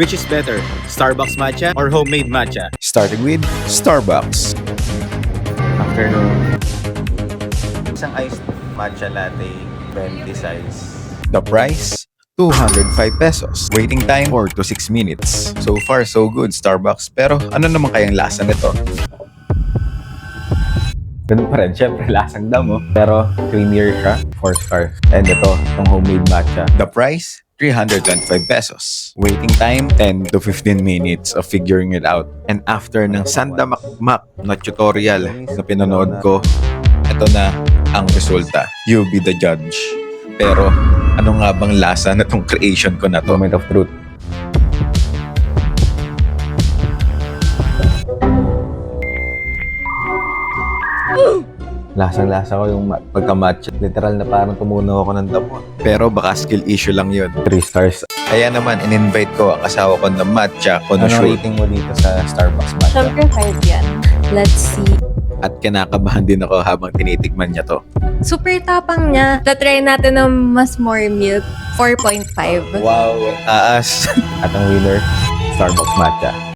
Which is better, Starbucks matcha or homemade matcha? Starting with Starbucks. Afternoon. Isang iced matcha latte, 20 size. The price, 205 pesos. Waiting time 4 to 6 minutes. So far, so good, Starbucks. Pero ano naman kayang lasa nito? Ganun pa rin, syempre, lasang damo. Pero creamier siya, 4 stars. And ito, itong homemade matcha. The price, 325 pesos. Waiting time, 10 to 15 minutes of figuring it out. And after ng Sanda Makmak na tutorial na pinanood ko, ito na ang resulta. You be the judge. Pero, ano nga bang lasa na tong creation ko na to? Moment of truth. Lasang-lasa ko yung pagka-matcha. Literal na parang tumunaw ako ng damo. Pero baka skill issue lang yun. 3 stars. Kaya naman, in-invite ko ang asawa ko na matcha ko na Ano shoot. rating mo dito sa Starbucks matcha? Siyempre 5 yan. Let's see. At kinakabahan din ako habang tinitikman niya to. Super tapang niya. Tatry natin ng mas more milk. 4.5. Wow, taas. At ang winner, Starbucks matcha.